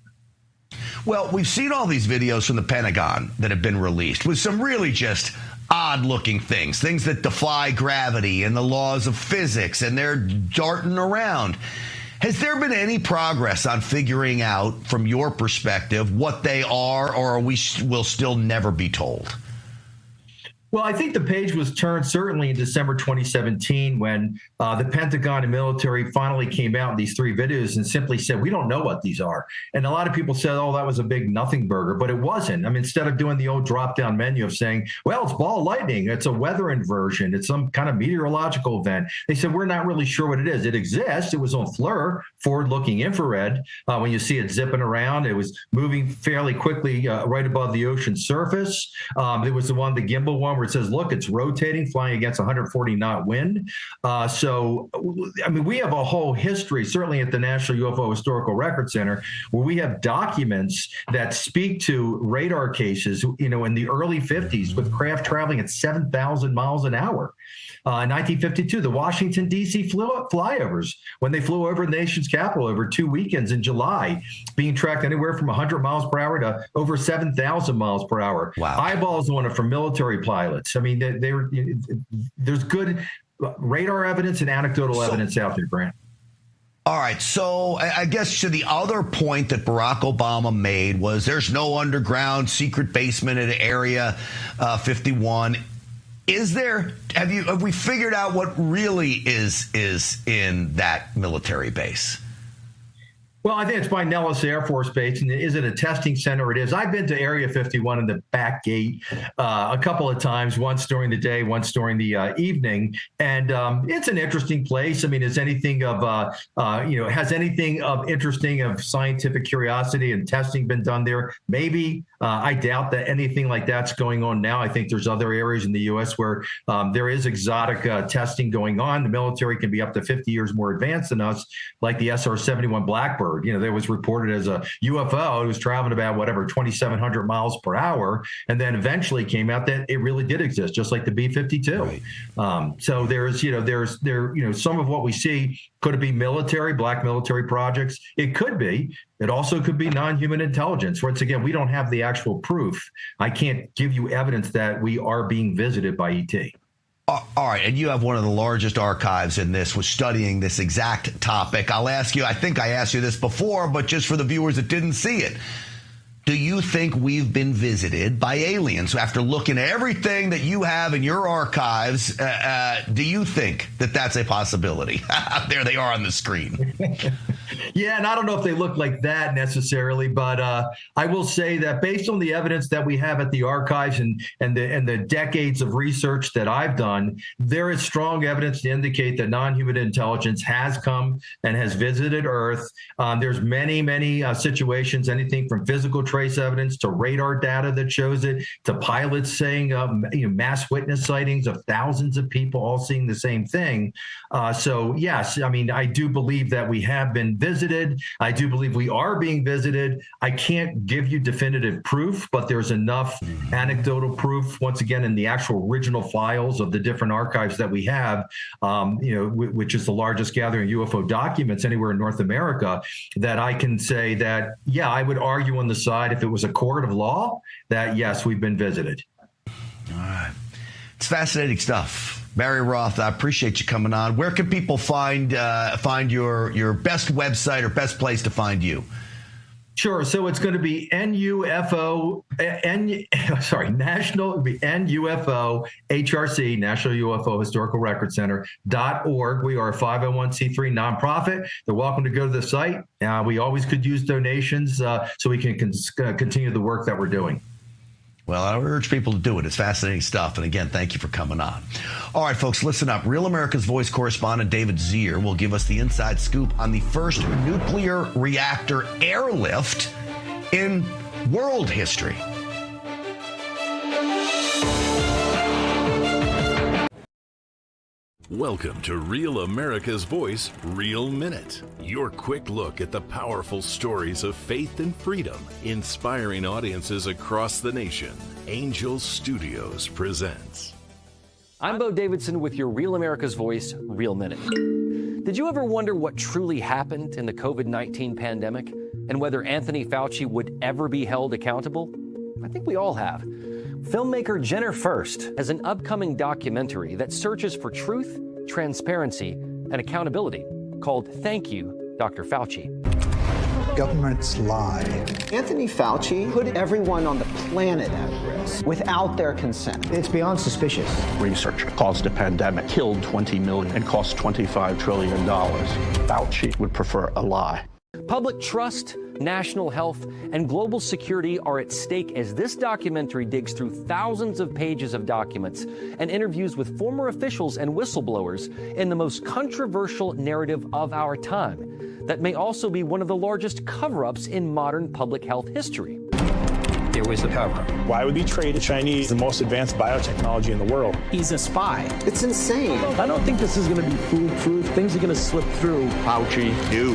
Well, we've seen all these videos from the Pentagon that have been released with some really just odd-looking things that defy gravity and the laws of physics, and they're darting around. Has there been any progress on figuring out, from your perspective, what they are, or will still never be told? Well, I think the page was turned certainly in December 2017 when the Pentagon and military finally came out in these 3 videos and simply said, we don't know what these are. And a lot of people said, oh, that was a big nothing burger, but it wasn't. I mean, instead of doing the old drop-down menu of saying, well, it's ball lightning, it's a weather inversion, it's some kind of meteorological event, they said, we're not really sure what it is. It exists. It was on FLIR, forward-looking infrared. When you see it zipping around, it was moving fairly quickly right above the ocean surface. There was the gimbal one where where it says, look, it's rotating, flying against 140 knot wind. So, I mean, we have a whole history, certainly at the National UFO Historical Record Center, where we have documents that speak to radar cases, you know, in the early 50s with craft traveling at 7,000 miles an hour. In 1952, the Washington, D.C. flyovers, when they flew over the nation's capital over 2 weekends in July, being tracked anywhere from 100 miles per hour to over 7,000 miles per hour. Wow. Eyeballs on it from military pilots. I mean, there's good radar evidence and anecdotal evidence out there, Grant. All right. So I guess to the other point that Barack Obama made was there's no underground secret basement at Area 51. Is there? Have we figured out what really is in that military base? Well, I think it's by Nellis Air Force Base. And is it a testing center? It is. I've been to Area 51 in the back gate a couple of times, once during the day, once during the evening. And it's an interesting place. I mean, is anything of, has anything of interesting of scientific curiosity and testing been done there? Maybe. I doubt that anything like that's going on now. I think there's other areas in the U.S. where there is exotic testing going on. The military can be up to 50 years more advanced than us, like the SR-71 Blackbird. You know, that was reported as a UFO. It was traveling about 2,700 miles per hour, and then eventually came out that it really did exist, just like the B-52. Right. So there's some of what we see. Could it be black military projects? It could be. It also could be non-human intelligence. Once again, we don't have the actual proof. I can't give you evidence that we are being visited by ET. All right, and you have one of the largest archives in this, was studying this exact topic. I'll ask you, I think I asked you this before, but just for the viewers that didn't see it, do you think we've been visited by aliens? After looking at everything that you have in your archives, do you think that that's a possibility? There they are on the screen. Yeah, and I don't know if they look like that necessarily, but I will say that based on the evidence that we have at the archives and the decades of research that I've done, there is strong evidence to indicate that non-human intelligence has come and has visited Earth. There's many situations, anything from physical trace evidence to radar data that shows it, to pilots saying mass witness sightings of thousands of people all seeing the same thing. So yes, I mean, I do believe that we have been visited. I do believe we are being visited. I can't give you definitive proof, but there's enough anecdotal proof, once again, in the actual original files of the different archives that we have, which is the largest gathering of UFO documents anywhere in North America, that I can say that, yeah, I would argue on the side, if it was a court of law, that yes, we've been visited. All right. It's fascinating stuff. Barry Roth, I appreciate you coming on. Where can people find your best website or best place to find you? Sure. So it's going to be NUFO HRC, National UFO Historical Record Center.org. We are a 501c3 nonprofit. They're welcome to go to the site. We always could use donations so we can continue the work that we're doing. Well, I urge people to do it. It's fascinating stuff. And again, thank you for coming on. All right, folks, listen up. Real America's Voice correspondent David Zier will give us the inside scoop on the first nuclear reactor airlift in world history. Welcome to Real America's Voice, Real Minute. Your quick look at the powerful stories of faith and freedom, inspiring audiences across the nation. Angel Studios presents. I'm Bo Davidson with your Real America's Voice, Real Minute. Did you ever wonder what truly happened in the COVID-19 pandemic and whether Anthony Fauci would ever be held accountable? I think we all have. Filmmaker Jenner First has an upcoming documentary that searches for truth, transparency, and accountability called Thank You, Dr. Fauci. Governments lie. Anthony Fauci put everyone on the planet at risk without their consent. It's beyond suspicious. Research caused a pandemic, killed 20 million, and cost $25 trillion. Fauci would prefer a lie. Public trust, national health, and global security are at stake as this documentary digs through thousands of pages of documents and interviews with former officials and whistleblowers in the most controversial narrative of our time that may also be one of the largest cover-ups in modern public health history. There was the cover-up. Why would he trade the Chinese the most advanced biotechnology in the world? He's a spy. It's insane. I don't think this is going to be foolproof. Things are going to slip through. Fauci knew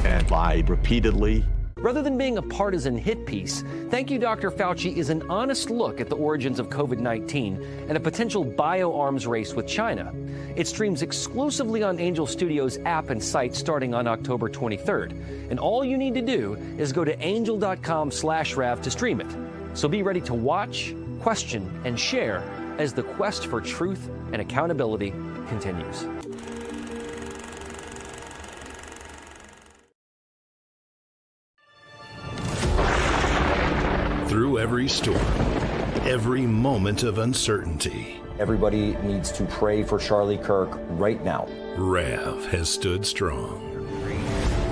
and lied repeatedly. Rather than being a partisan hit piece, Thank You, Dr. Fauci is an honest look at the origins of COVID-19 and a potential bioarms race with China. It streams exclusively on Angel Studios app and site starting on October 23rd. And all you need to do is go to angel.com/Rav to stream it. So be ready to watch, question, and share as the quest for truth and accountability continues. Through every storm, every moment of uncertainty, everybody needs to pray for Charlie Kirk right now. Rav has stood strong.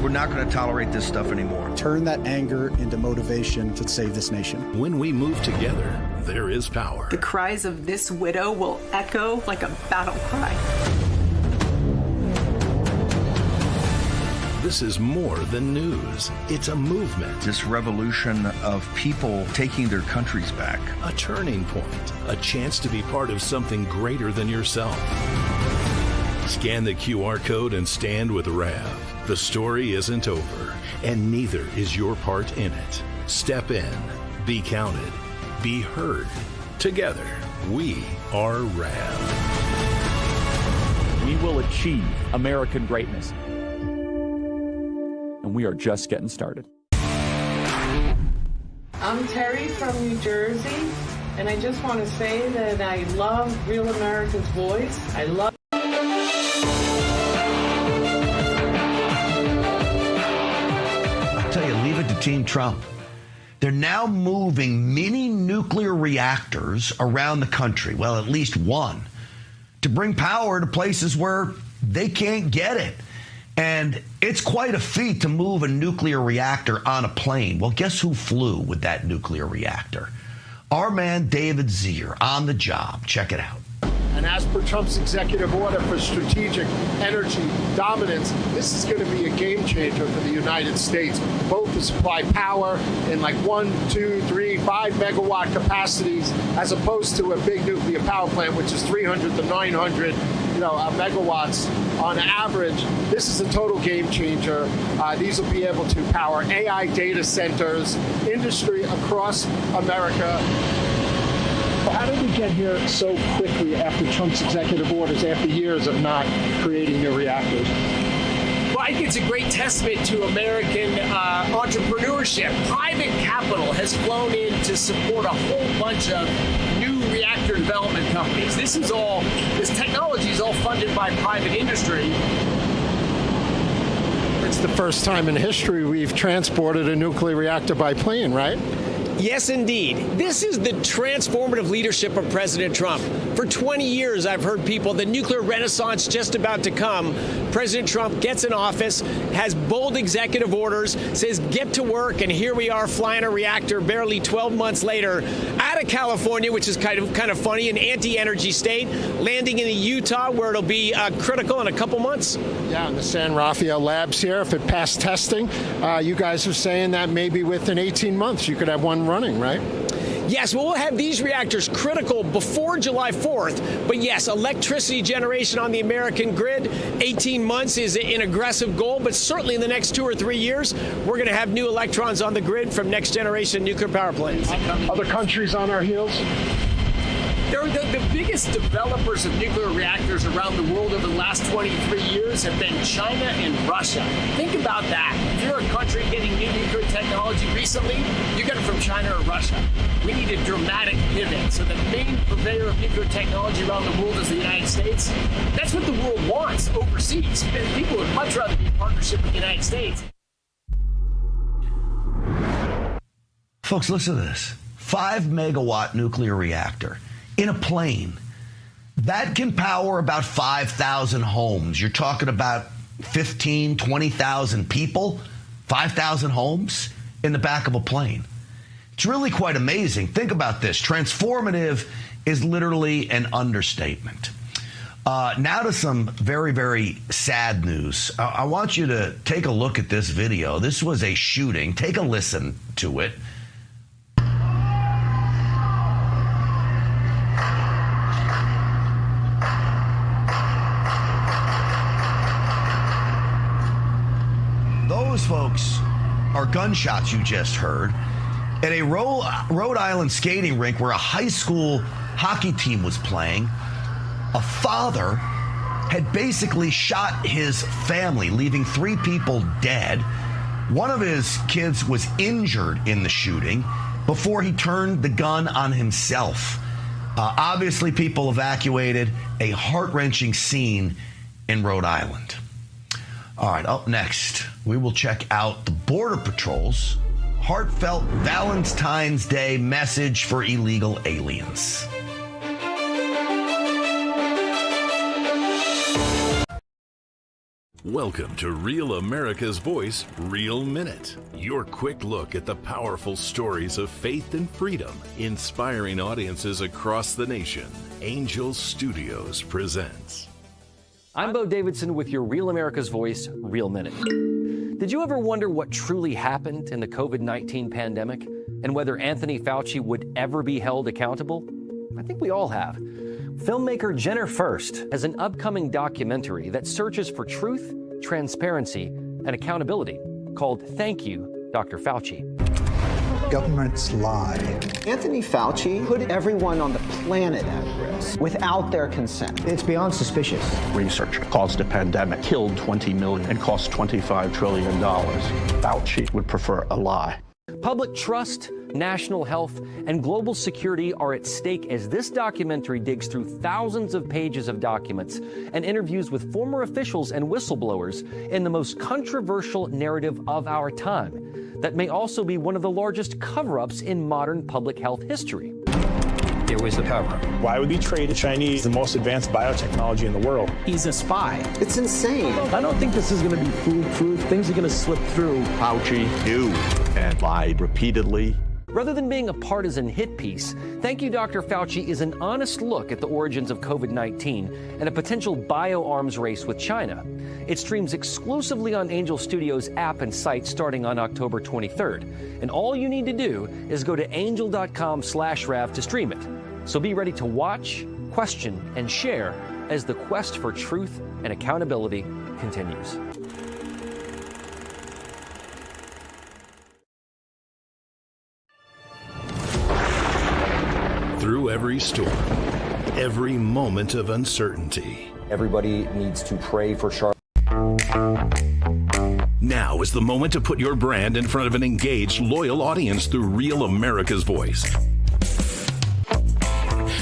We're not going to tolerate this stuff anymore. Turn that anger into motivation to save this nation. When we move together, there is power. The cries of this widow will echo like a battle cry. This is more than news. It's a movement. This revolution of people taking their countries back. A turning point. A chance to be part of something greater than yourself. Scan the QR code and stand with Rav. The story isn't over, and neither is your part in it. Step in, be counted, be heard. Together, we are Rav. We will achieve American greatness. And we are just getting started. I'm Terry from New Jersey, and I just want to say that I love Real America's Voice. I love Leave it to Team Trump. They're now moving mini nuclear reactors around the country, well, at least one, to bring power to places where they can't get it. And it's quite a feat to move a nuclear reactor on a plane. Well, guess who flew with that nuclear reactor? Our man David Zier on the job. Check it out. And as per Trump's executive order for strategic energy dominance, this is going to be a game changer for the United States, both to supply power in like 1, 2, 3, 5 megawatt capacities, as opposed to a big nuclear power plant, which is 300 to 900 megawatts on average. This is a total game changer. These will be able to power AI data centers, industry across America. How did we get here so quickly after Trump's executive orders, after years of not creating new reactors? Well, I think it's a great testament to American entrepreneurship. Private capital has flown in to support a whole bunch of new reactor development companies. This technology is all funded by private industry. It's the first time in history we've transported a nuclear reactor by plane, right? Yes, indeed. This is the transformative leadership of President Trump. For 20 years, I've heard people, the nuclear renaissance just about to come. President Trump gets in office, has bold executive orders, says get to work, and here we are flying a reactor barely 12 months later out of California, which is kind of funny, an anti-energy state, landing in Utah, where it'll be critical in a couple months. Yeah, in the San Rafael labs here, if it passed testing, you guys are saying that maybe within 18 months you could have one running, right? Yes, well, we'll have these reactors critical before July 4th. But yes, electricity generation on the American grid, 18 months is an aggressive goal. But certainly in the next 2 or 3 years, we're going to have new electrons on the grid from next generation nuclear power plants. Other countries on our heels? They're the biggest developers of nuclear reactors around the world over the last 23 years have been China and Russia. Think about that. If you're a country getting new nuclear technology recently, you get it from China or Russia. We need a dramatic pivot. So the main purveyor of nuclear technology around the world is the United States. That's what the world wants overseas. People would much rather be in partnership with the United States. Folks, listen to this. 5 megawatt nuclear reactor in a plane. That can power about 5,000 homes. You're talking about 15, 20,000 people, 5,000 homes in the back of a plane. It's really quite amazing. Think about this. Transformative is literally an understatement. Now to some very, very sad news. I want you to take a look at this video. This was a shooting. Take a listen to it. those, folks, are gunshots you just heard at a Rhode Island skating rink where a high school hockey team was playing. A father had basically shot his family, leaving 3 people dead. One of his kids was injured in the shooting before he turned the gun on himself. Obviously, people evacuated. A heart-wrenching scene in Rhode Island. All right, up next, we will check out the Border Patrol's heartfelt Valentine's Day message for illegal aliens. Welcome to Real America's Voice, Real Minute. Your quick look at the powerful stories of faith and freedom, inspiring audiences across the nation. Angel Studios presents. I'm Bo Davidson with your Real America's Voice, Real Minute. Did you ever wonder what truly happened in the COVID-19 pandemic and whether Anthony Fauci would ever be held accountable? I think we all have. Filmmaker Jenner First has an upcoming documentary that searches for truth, transparency, and accountability called Thank You, Dr. Fauci. Governments lie. Anthony Fauci put everyone on the planet at risk without their consent. It's beyond suspicious. Research caused a pandemic, killed 20 million, and cost $25 trillion. Fauci would prefer a lie. Public trust, national health, and global security are at stake as this documentary digs through thousands of pages of documents and interviews with former officials and whistleblowers in the most controversial narrative of our time that may also be one of the largest cover-ups in modern public health history. There was a cover-up. Why would he trade the Chinese the most advanced biotechnology in the world? He's a spy. It's insane. I don't think this is going to be foolproof. Things are going to slip through. Fauci knew and lied repeatedly. Rather than being a partisan hit piece, Thank You, Dr. Fauci is an honest look at the origins of COVID-19 and a potential bioarms race with China. It streams exclusively on Angel Studios app and site starting on October 23rd. And all you need to do is go to angel.com/Rav to stream it. So be ready to watch, question, and share as the quest for truth and accountability continues. Through every storm, every moment of uncertainty. Everybody needs to pray for Charlie. Now is the moment to put your brand in front of an engaged, loyal audience through Real America's Voice.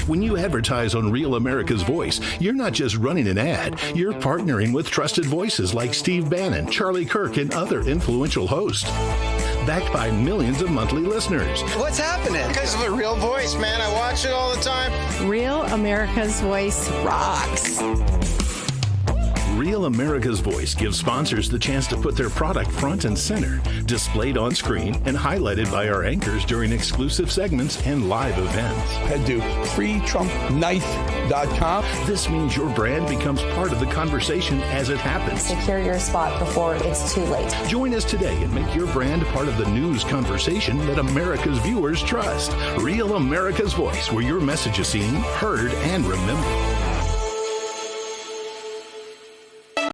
When you advertise on Real America's Voice, you're not just running an ad, you're partnering with trusted voices like Steve Bannon, Charlie Kirk, and other influential hosts. Backed by millions of monthly listeners. What's happening? Because of a Real Voice, man. I watch it all the time. Real America's Voice rocks. Real America's Voice gives sponsors the chance to put their product front and center, displayed on screen and highlighted by our anchors during exclusive segments and live events. Head to freetrumpknife.com. This means your brand becomes part of the conversation as it happens. Secure your spot before it's too late. Join us today and make your brand part of the news conversation that America's viewers trust. Real America's Voice, where your message is seen, heard, and remembered.